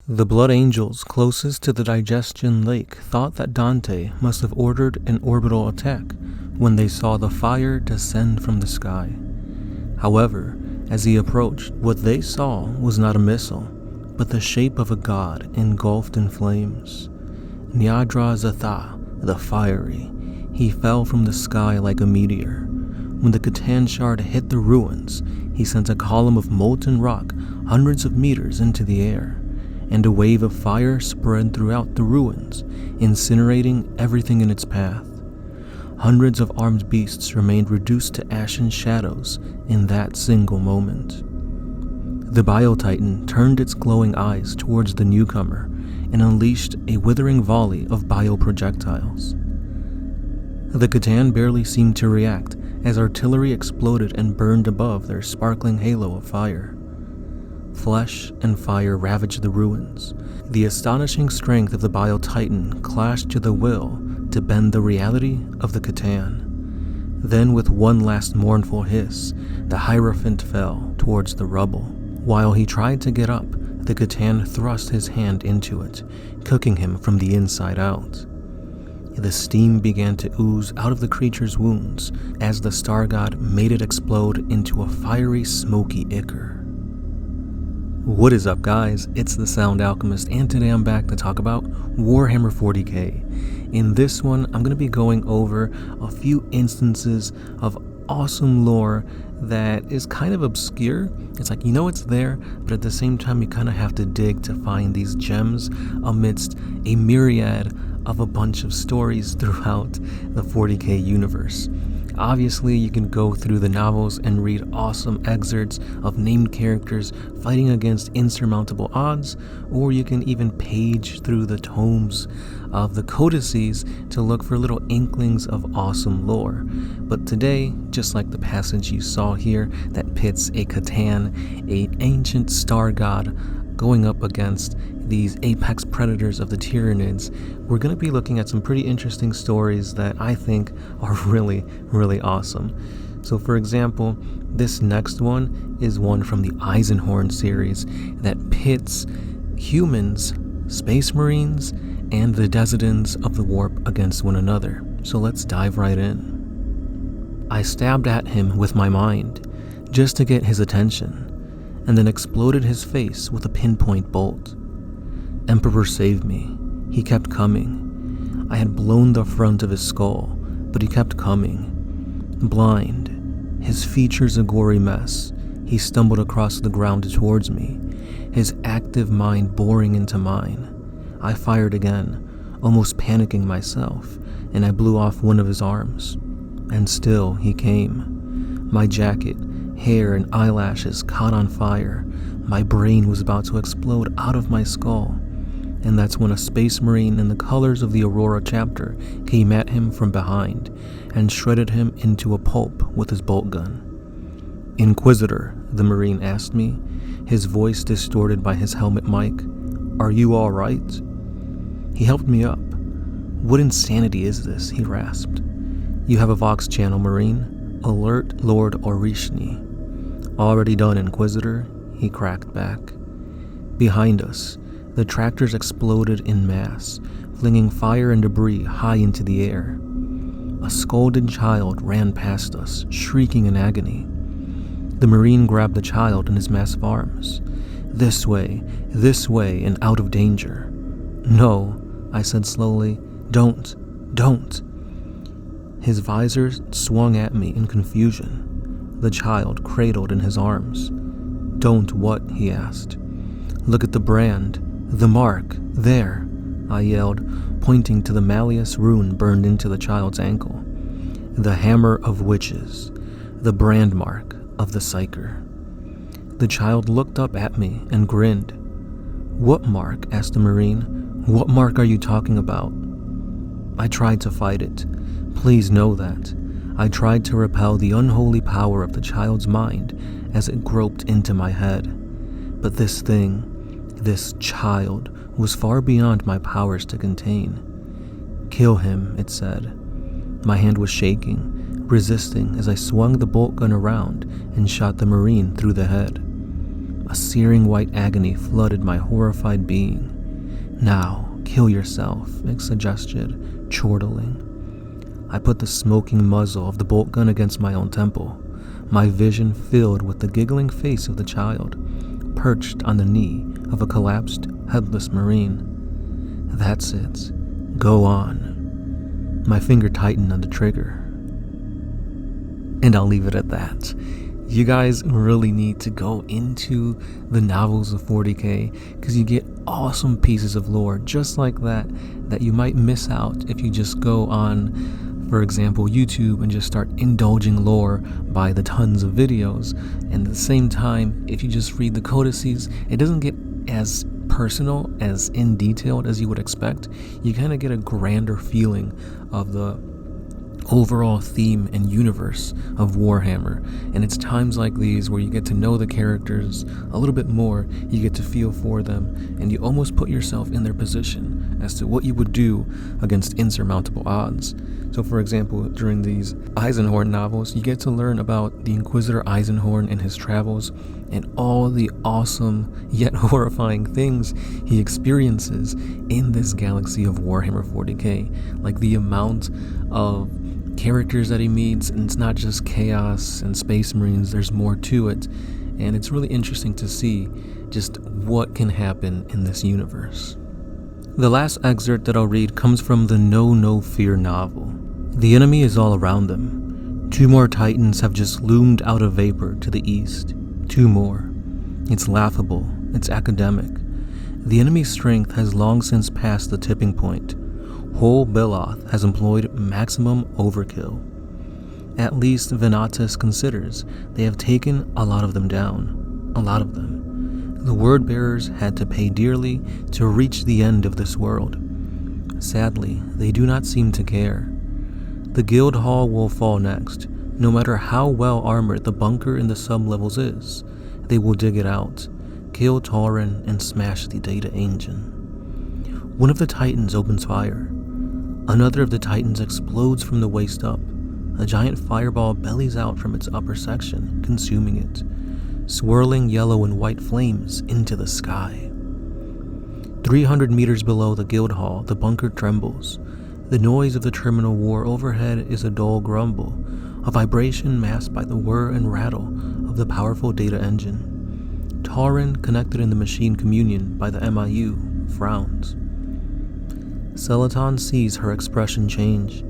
The Blood Angels closest to the Digestion Lake thought that Dante must have ordered an orbital attack when they saw the fire descend from the sky. However, as he approached, what they saw was not a missile, but the shape of a god engulfed in flames. Nyadra-Zatha, the Fiery, he fell from the sky like a meteor. When the Catan shard hit the ruins, he sent a column of molten rock hundreds of meters into the air, and a wave of fire spread throughout the ruins, incinerating everything in its path. Hundreds of armed beasts remained reduced to ashen shadows in that single moment. The Biotitan turned its glowing eyes towards the newcomer and unleashed a withering volley of bioprojectiles. The Catan barely seemed to react as artillery exploded and burned above their sparkling halo of fire. Flesh and fire ravaged the ruins. The astonishing strength of the Biotitan clashed to the will to bend the reality of the Catan. Then, with one last mournful hiss, the Hierophant fell towards the rubble. While he tried to get up, the Catan thrust his hand into it, cooking him from the inside out. The steam began to ooze out of the creature's wounds as the star god made it explode into a fiery, smoky ichor. What is up, guys? It's the Sound Alchemist, and today I'm back to talk about Warhammer 40K. In this one, I'm going to be going over a few instances of awesome lore that is kind of obscure. It's like, you know it's there, but at the same time you kind of have to dig to find these gems amidst a myriad of a bunch of stories throughout the 40K universe. Obviously, you can go through the novels and read awesome excerpts of named characters fighting against insurmountable odds, or you can even page through the tomes of the codices to look for little inklings of awesome lore. But today, just like the passage you saw here that pits a Catan, an ancient star god, going up against these apex predators of the Tyranids, we're going to be looking at some pretty interesting stories that I think are really, really awesome. So for example, this next one is one from the Eisenhorn series that pits humans, space marines, and the Desidans of the Warp against one another. So let's dive right in. I stabbed at him with my mind, just to get his attention, and then exploded his face with a pinpoint bolt. Emperor saved me. He kept coming. I had blown the front of his skull, but he kept coming. Blind, his features a gory mess, he stumbled across the ground towards me, his active mind boring into mine. I fired again, almost panicking myself, and I blew off one of his arms. And still he came. My jacket, hair, and eyelashes caught on fire. My brain was about to explode out of my skull. And that's when a space marine in the colors of the Aurora chapter came at him from behind and shredded him into a pulp with his bolt gun. "Inquisitor," the marine asked me, his voice distorted by his helmet mic, "are you all right?" He helped me up. "What insanity is this?" he rasped. "You have a Vox channel, Marine. Alert Lord Orishni." "Already done, Inquisitor," he cracked back. Behind us, the tractors exploded in mass, flinging fire and debris high into the air. A scalded child ran past us, shrieking in agony. The Marine grabbed the child in his massive arms. This way, and out of danger." "No," I said slowly. Don't. His visor swung at me in confusion. The child cradled in his arms. "Don't what?" he asked. "Look at the brand. The mark, there," I yelled, pointing to the Malleus rune burned into the child's ankle. "The Hammer of Witches, the brand mark of the Psyker." The child looked up at me and grinned. "What mark?" asked the Marine. "What mark are you talking about?" I tried to fight it. Please know that. I tried to repel the unholy power of the child's mind as it groped into my head. But this thing, this child, was far beyond my powers to contain. "Kill him," it said. My hand was shaking, resisting as I swung the bolt gun around and shot the Marine through the head. A searing white agony flooded my horrified being. "Now, kill yourself," it suggested, chortling. I put the smoking muzzle of the bolt gun against my own temple, my vision filled with the giggling face of the child, perched on the knee of a collapsed, headless Marine. "That's it. Go on." My finger tightened on the trigger. And I'll leave it at that. You guys really need to go into the novels of 40K because you get awesome pieces of lore just like that you might miss out if you just go on, for example, YouTube and just start indulging lore by the tons of videos. And at the same time, if you just read the codices, it doesn't get as personal, as in detailed as you would expect. You kind of get a grander feeling of the overall theme and universe of Warhammer, and it's times like these where you get to know the characters a little bit more, you get to feel for them, and you almost put yourself in their position as to what you would do against insurmountable odds. So for example, during these Eisenhorn novels, you get to learn about the Inquisitor Eisenhorn and his travels, and all the awesome yet horrifying things he experiences in this galaxy of Warhammer 40K, like the amount of characters that he meets, and it's not just chaos and space marines, there's more to it, and it's really interesting to see just what can happen in this universe. The last excerpt that I'll read comes from the No Fear novel. The enemy is all around them. 2 more titans have just loomed out of vapor to the east. 2 more. It's laughable. It's academic. The enemy's strength has long since passed the tipping point. Whole Beloth has employed maximum overkill. At least Venatus considers they have taken a lot of them down. A lot of them. The word-bearers had to pay dearly to reach the end of this world. Sadly, they do not seem to care. The guild hall will fall next. No matter how well armored the bunker in the sub-levels is, they will dig it out, kill Tauren, and smash the data engine. One of the titans opens fire. Another of the titans explodes from the waist up. A giant fireball bellies out from its upper section, consuming it, swirling yellow and white flames into the sky. 300 meters below the guild hall, the bunker trembles. The noise of the terminal war overhead is a dull grumble, a vibration masked by the whir and rattle of the powerful data engine. Tauren, connected in the machine communion by the MIU, frowns. Celaton sees her expression change.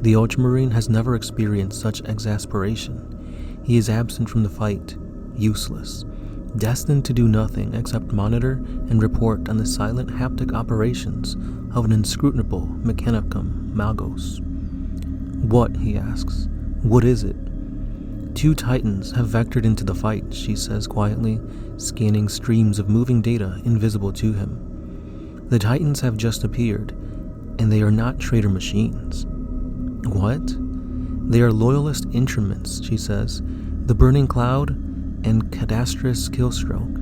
The Ultramarine has never experienced such exasperation. He is absent from the fight, useless, destined to do nothing except monitor and report on the silent haptic operations of an inscrutable Mechanicum Magos. "What?" he asks. "What is it?" 2 titans have vectored into the fight, she says quietly, scanning streams of moving data invisible to him. The titans have just appeared, and they are not traitor machines. What? They are loyalist instruments, she says, the Burning Cloud and Cadastrous Killstroke.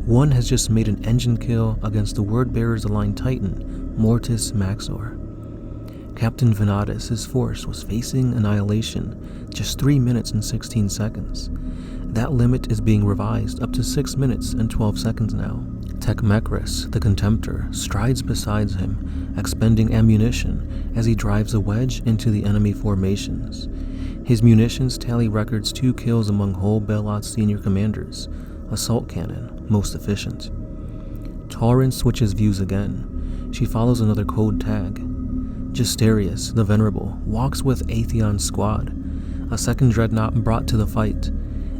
One has just made an engine kill against the Word-Bearer's aligned titan, Mortis Maxor. Captain Venatus' force was facing annihilation just 3 minutes and 16 seconds. That limit is being revised up to 6 minutes and 12 seconds now. Tecmecris, the Contemptor, strides beside him, expending ammunition as he drives a wedge into the enemy formations. His munitions tally records 2 kills among Whole Beloth's senior commanders. Assault cannon, most efficient. Tauren switches views again. She follows another code tag. Justarius, the Venerable, walks with Atheon's squad. A second dreadnought brought to the fight,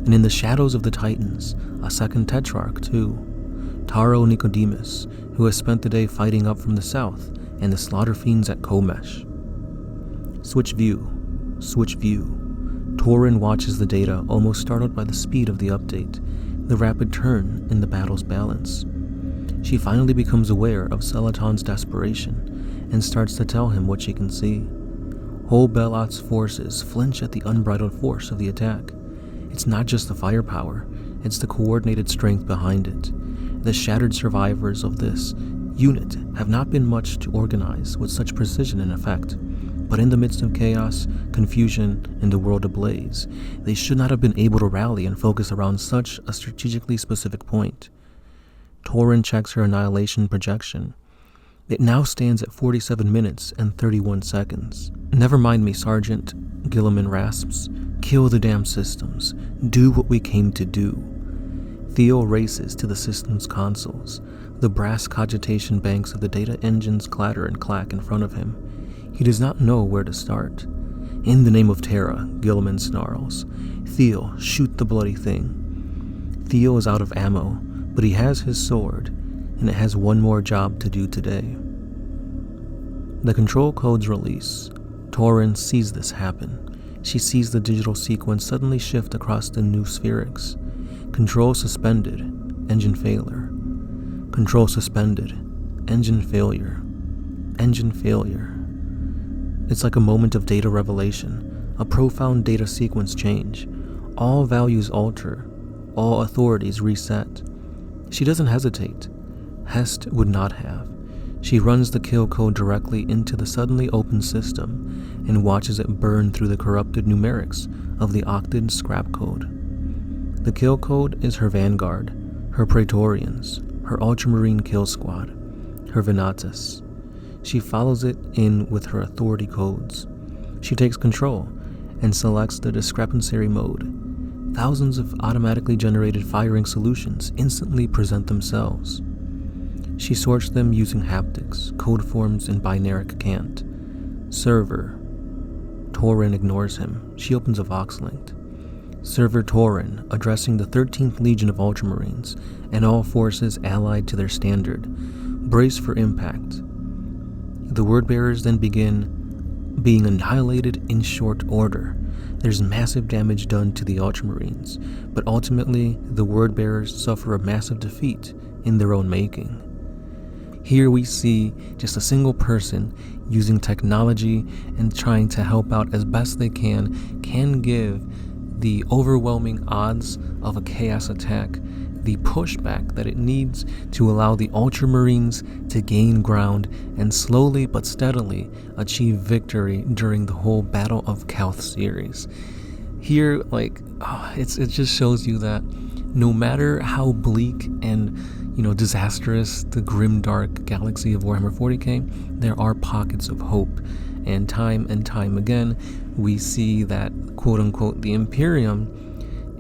and in the shadows of the Titans, a second Tetrarch too. Taro Nicodemus, who has spent the day fighting up from the south, and the slaughter fiends at Komesh. Switch view. Switch view. Tauren watches the data, almost startled by the speed of the update, the rapid turn in the battle's balance. She finally becomes aware of Celaton's desperation, and starts to tell him what she can see. Whole Beloth's forces flinch at the unbridled force of the attack. It's not just the firepower, it's the coordinated strength behind it. The shattered survivors of this unit have not been much to organize with such precision and effect. But in the midst of chaos, confusion, and the world ablaze, they should not have been able to rally and focus around such a strategically specific point. Tauren checks her annihilation projection. It now stands at 47 minutes and 31 seconds. Never mind me, Sergeant, Guilliman rasps. Kill the damn systems. Do what we came to do. Theo races to the system's consoles. The brass cogitation banks of the data engines clatter and clack in front of him. He does not know where to start. In the name of Terra, Guilliman snarls. Theo, shoot the bloody thing. Theo is out of ammo, but he has his sword, and it has one more job to do today. The control codes release. Tauren sees this happen. She sees the digital sequence suddenly shift across the new spherics. Control suspended. Engine failure. Control suspended. Engine failure. Engine failure. It's like a moment of data revelation, a profound data sequence change. All values alter. All authorities reset. She doesn't hesitate. Hest would not have. She runs the kill code directly into the suddenly open system and watches it burn through the corrupted numerics of the octave scrap code. The kill code is her vanguard, her Praetorians, her Ultramarine kill squad, her Venatus. She follows it in with her authority codes. She takes control and selects the discrepancy mode. Thousands of automatically generated firing solutions instantly present themselves. She sorts them using haptics, code forms, and binaric cant. Server. Tauren ignores him. She opens a vox link. Server Tauren, addressing the 13th Legion of Ultramarines and all forces allied to their standard. Brace for impact. The word-bearers then begin being annihilated in short order. There's massive damage done to the Ultramarines, but ultimately the word-bearers suffer a massive defeat in their own making. Here we see just a single person using technology and trying to help out as best they can give the overwhelming odds of a chaos attack the pushback that it needs to allow the Ultramarines to gain ground and slowly but steadily achieve victory during the whole Battle of Calth series. Here, it just shows you that no matter how bleak and disastrous the grim dark galaxy of Warhammer 40K, there are pockets of hope. And time again, we see that quote-unquote the Imperium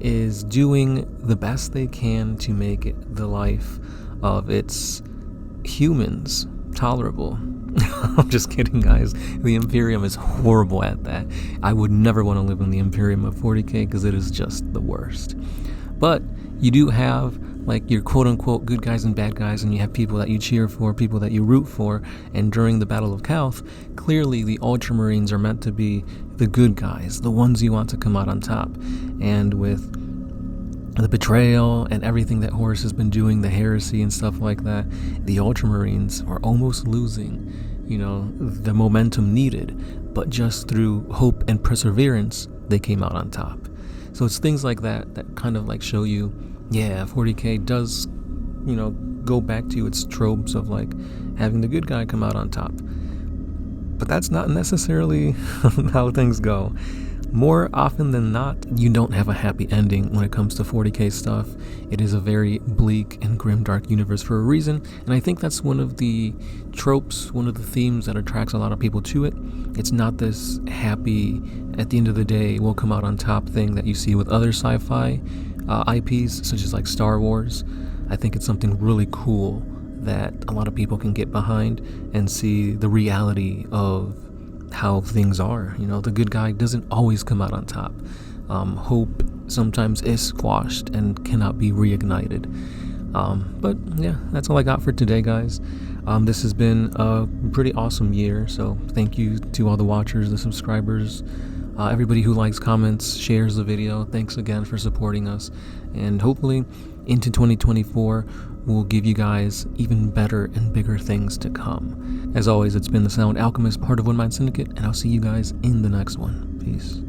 is doing the best they can to make the life of its humans tolerable. I'm just kidding, guys. The Imperium is horrible at that. I would never want to live in the Imperium of 40K because it is just the worst. But you do have your quote-unquote good guys and bad guys, and you have people that you cheer for, people that you root for, and during the Battle of Calth, clearly the Ultramarines are meant to be the good guys, the ones you want to come out on top. And with the betrayal and everything that Horus has been doing, the heresy and stuff like that, the Ultramarines are almost losing, the momentum needed, but just through hope and perseverance, they came out on top. So it's things like that that kind of show you, yeah, 40K does, go back to its tropes of having the good guy come out on top. But that's not necessarily how things go. More often than not, you don't have a happy ending when it comes to 40K stuff. It is a very bleak and grimdark universe for a reason, and I think that's one of the tropes, one of the themes that attracts a lot of people to it. It's not this happy, at the end of the day, we'll come out on top thing that you see with other sci-fi IPs, such as Star Wars. I think it's something really cool that a lot of people can get behind and see the reality of how things are. The good guy doesn't always come out on top. Hope sometimes is squashed and cannot be reignited. But yeah, that's all I got for today, guys. This has been a pretty awesome year, so thank you to all the watchers, the subscribers, everybody who likes, comments, shares the video. Thanks again for supporting us, and hopefully into 2024 we'll give you guys even better and bigger things to come. As always, it's been the Sound Alchemist, part of One Mind Syndicate, and I'll see you guys in the next one. Peace.